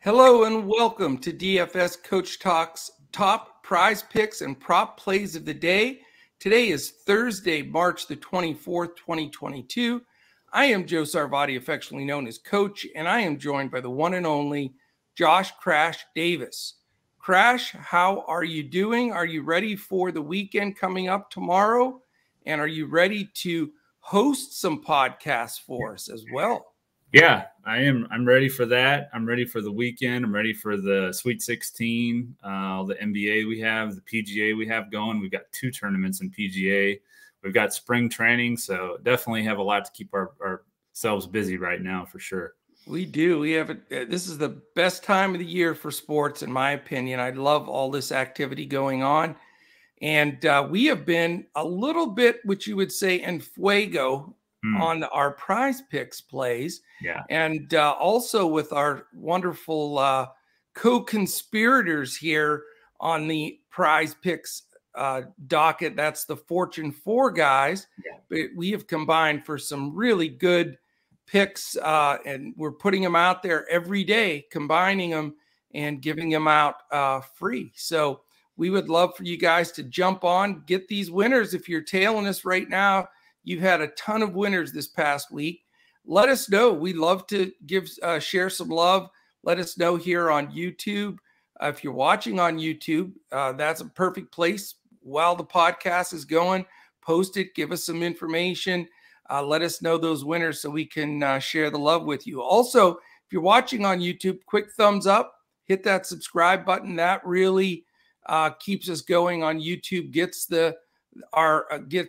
Hello and welcome to DFS Coach Talk's top prize picks and prop plays of the day. Today is Thursday, March the 24th, 2022. I am Joe Sarvati, affectionately known as Coach, and I am joined by the one and only Josh Crash Davis. Crash, how are you doing? Are you ready for the weekend coming up tomorrow? And are you ready to host some podcasts for us as well? Yeah, I am. I'm ready for that. I'm ready for the weekend. I'm ready for the Sweet 16, the NBA we have, the PGA we have going. We've got 2 tournaments in PGA. We've got spring training, so definitely have a lot to keep ourselves busy right now for sure. We do. We have this is the best time of the year for sports, in my opinion. I love all this activity going on. And we have been a little bit, what you would say, en fuego on our prize picks plays. Yeah. And also with our wonderful co-conspirators here on the prize picks docket. That's the Fortune 4 guys. Yeah. But we have combined for some really good picks, and we're putting them out there every day, combining them and giving them out free. So we would love for you guys to jump on, get these winners. If you're tailing us right now, you've had a ton of winners this past week. Let us know. We'd love to share some love. Let us know here on YouTube. If you're watching on YouTube, that's a perfect place while the podcast is going. Post it. Give us some information. Let us know those winners so we can share the love with you. Also, if you're watching on YouTube, quick thumbs up. Hit that subscribe button. That really keeps us going on YouTube, gets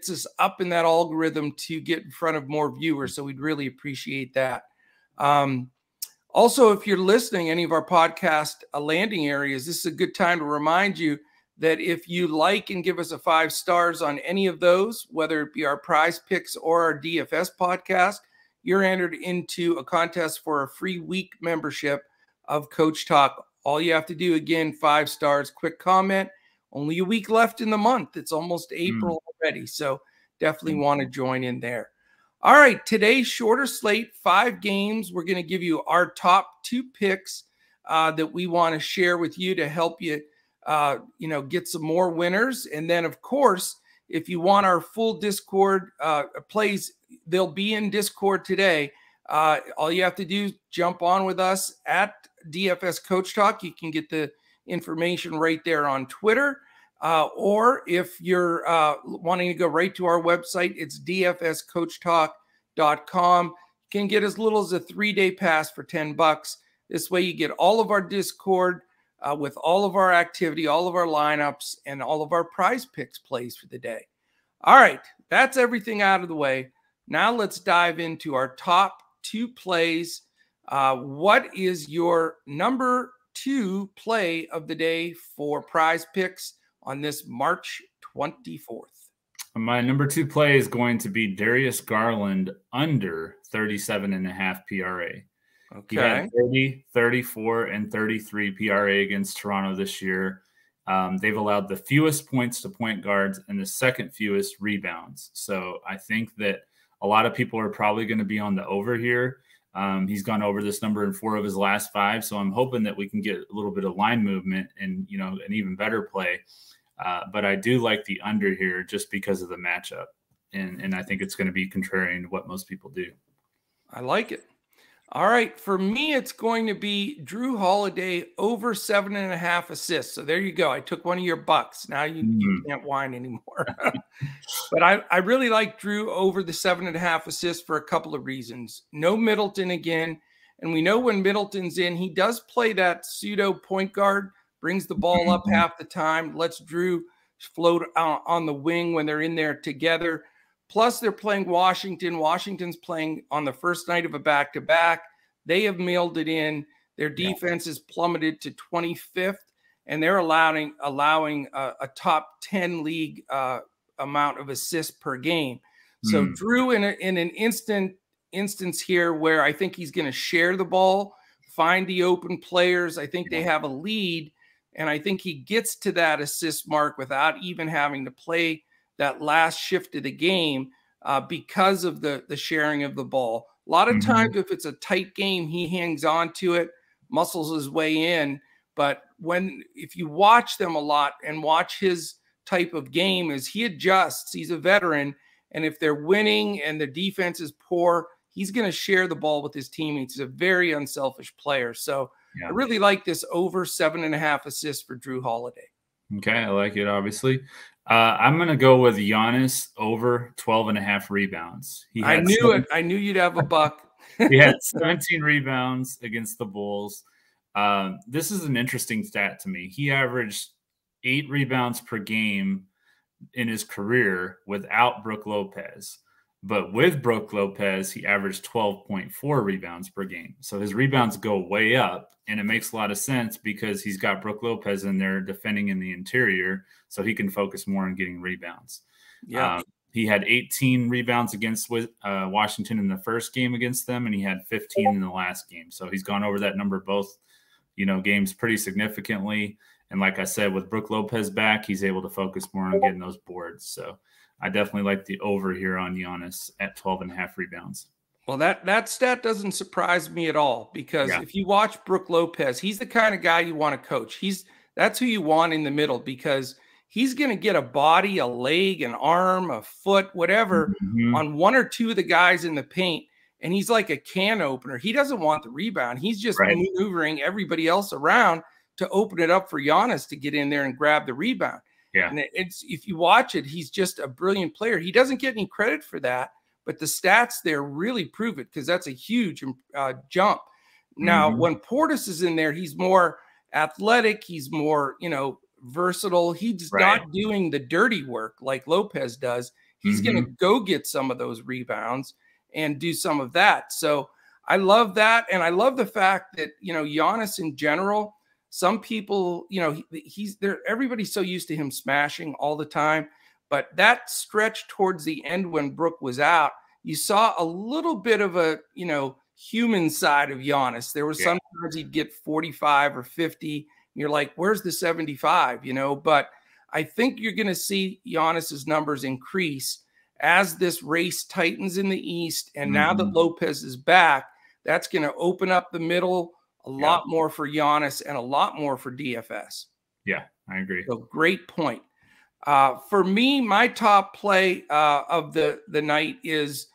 us up in that algorithm to get in front of more viewers. So we'd really appreciate that. Also, if you're listening any of our podcast landing areas, this is a good time to remind you that if you like and give us a 5 stars on any of those, whether it be our prize picks or our DFS podcast, you're entered into a contest for a free week membership of Coach Talk. All you have to do, again, 5 stars, quick comment. Only a week left in the month. It's almost April already, so definitely want to join in there. All right, today's shorter slate, 5 games. We're going to give you our top 2 picks that we want to share with you to help you, get some more winners. And then, of course, if you want our full Discord plays, they'll be in Discord today. All you have to do is jump on with us at DFS Coach Talk. You can get the information right there on Twitter. Or if you're wanting to go right to our website, it's dfscoachtalk.com. You can get as little as a 3-day pass for $10. This way you get all of our Discord with all of our activity, all of our lineups, and all of our prize picks plays for the day. All right, that's everything out of the way. Now let's dive into our top 2 plays. What is your number 2 play of the day for prize picks on this March 24th? My number 2 play is going to be Darius Garland under 37.5 PRA. Okay. He had 30, 34, and 33 PRA against Toronto this year. They've allowed the fewest points to point guards and the second fewest rebounds. So I think that a lot of people are probably going to be on the over here. He's gone over this number in 4 of his last 5. So I'm hoping that we can get a little bit of line movement and, an even better play. But I do like the under here just because of the matchup. And I think it's going to be contrarian to what most people do. I like it. All right. For me, it's going to be Drew Holiday over 7.5 assists. So there you go. I took one of your bucks. Now you can't whine anymore. But I really like Drew over the 7.5 assists for a couple of reasons. No Middleton again. And we know when Middleton's in, he does play that pseudo point guard, brings the ball up half the time, lets Drew float on the wing when they're in there together. Plus, they're playing Washington. Washington's playing on the first night of a back-to-back. They have mailed it in. Their defense is plummeted to 25th, and they're allowing a top 10 league amount of assists per game. So Drew, in an instance here where I think he's going to share the ball, find the open players. I think they have a lead, and I think he gets to that assist mark without even having to play that last shift of the game because of the sharing of the ball. A lot of times, if it's a tight game, he hangs on to it muscles his way in. But if you watch them a lot and watch his type of game, is he adjusts. He's a veteran. And if they're winning and the defense is poor, he's going to share the ball with his teammates. He's a very unselfish player. So I really like this over 7.5 assists for Drew Holiday. Okay, I like it, obviously. I'm going to go with Giannis over 12.5 rebounds. I knew it. I knew you'd have a buck. He had 17 rebounds against the Bulls. This is an interesting stat to me. He averaged 8 rebounds per game in his career without Brook Lopez. But with Brook Lopez, he averaged 12.4 rebounds per game. So his rebounds go way up, and it makes a lot of sense because he's got Brook Lopez in there defending in the interior, so he can focus more on getting rebounds. Yeah. He had 18 rebounds against Washington in the first game against them, and he had 15 in the last game. So he's gone over that number both, games pretty significantly. And like I said, with Brook Lopez back, he's able to focus more on getting those boards. So I definitely like the over here on Giannis at 12.5 rebounds. Well, that stat doesn't surprise me at all, because if you watch Brook Lopez, he's the kind of guy you want to coach. That's who you want in the middle, because he's going to get a body, a leg, an arm, a foot, whatever, on one or two of the guys in the paint. And he's like a can opener. He doesn't want the rebound. He's just maneuvering everybody else around to open it up for Giannis to get in there and grab the rebound. Yeah. And if you watch it, he's just a brilliant player. He doesn't get any credit for that, but the stats there really prove it, because that's a huge jump. Now, when Portis is in there, he's more athletic. He's more, versatile. He's not doing the dirty work like Lopez does. He's going to go get some of those rebounds and do some of that. So I love that. And I love the fact that, Giannis in general, some people, he's there. Everybody's so used to him smashing all the time. But that stretch towards the end when Brook was out, you saw a little bit of a, human side of Giannis. There was sometimes he'd get 45 or 50. And you're like, where's the 75? But I think you're going to see Giannis's numbers increase as this race tightens in the East. And now that Lopez is back, that's going to open up the middle a lot more for Giannis and a lot more for DFS. Yeah, I agree. So great point. For me, my top play of the night is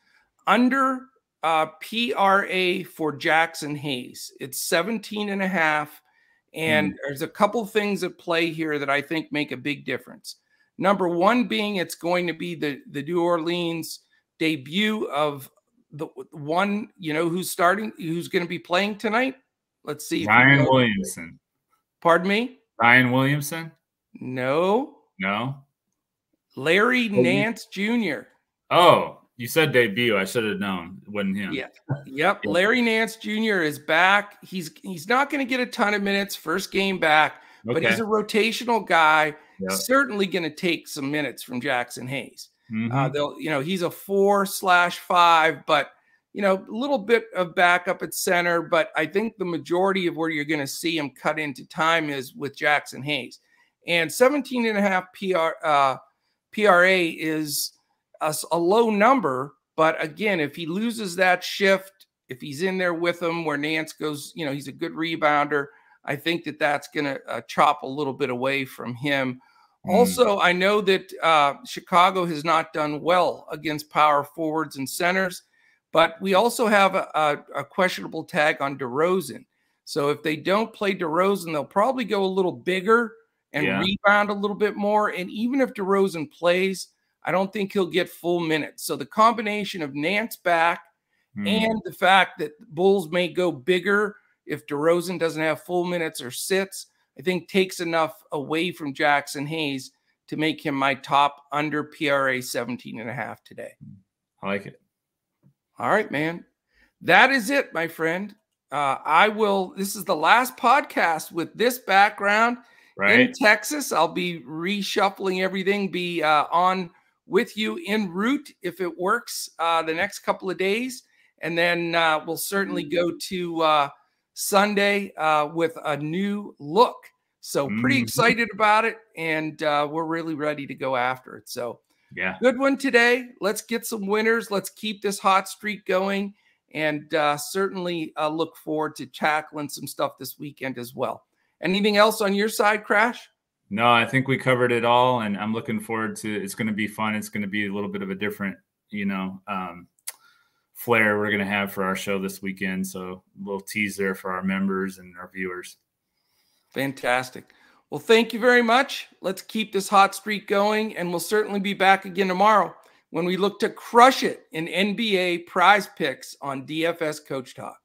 under PRA for Jackson Hayes. It's 17.5. And there's a couple things at play here that I think make a big difference. Number one being it's going to be the New Orleans debut of the one, who's going to be playing tonight. Let's see. Ryan Williamson. Pardon me? Ryan Williamson? No. No. Larry Nance Jr. Oh, you said debut. I should have known. It wasn't him. Yeah. Yep. Larry Nance Jr. is back. He's not going to get a ton of minutes first game back, but he's a rotational guy. Yep. Certainly going to take some minutes from Jackson Hayes. He's a 4/5, but a little bit of backup at center. But I think the majority of where you're going to see him cut into time is with Jackson Hayes. And 17.5 PRA is a low number. But again, if he loses that shift, if he's in there with him where Nance goes, he's a good rebounder, I think that's going to chop a little bit away from him. Also, I know that Chicago has not done well against power forwards and centers, but we also have a questionable tag on DeRozan. So if they don't play DeRozan, they'll probably go a little bigger and rebound a little bit more. And even if DeRozan plays, I don't think he'll get full minutes. So the combination of Nance back and the fact that Bulls may go bigger if DeRozan doesn't have full minutes or sits, I think takes enough away from Jackson Hayes to make him my top under PRA 17.5 today. I like it. All right, man. That is it, my friend. This is the last podcast with this background in Texas. I'll be reshuffling everything, be on with you en route if it works the next couple of days. And then we'll certainly go to Sunday with a new look. So pretty excited about it. And we're really ready to go after it. So good one today. Let's get some winners. Let's keep this hot streak going. and certainly look forward to tackling some stuff this weekend as well. Anything else on your side, Crash? No, I think we covered it all, and I'm looking forward to. It's going to be fun. It's going to be a little bit of a different, flair we're going to have for our show this weekend. So a little teaser for our members and our viewers. Fantastic. Well, thank you very much. Let's keep this hot streak going, and we'll certainly be back again tomorrow when we look to crush it in NBA Prize Picks on DFS Coach Talk.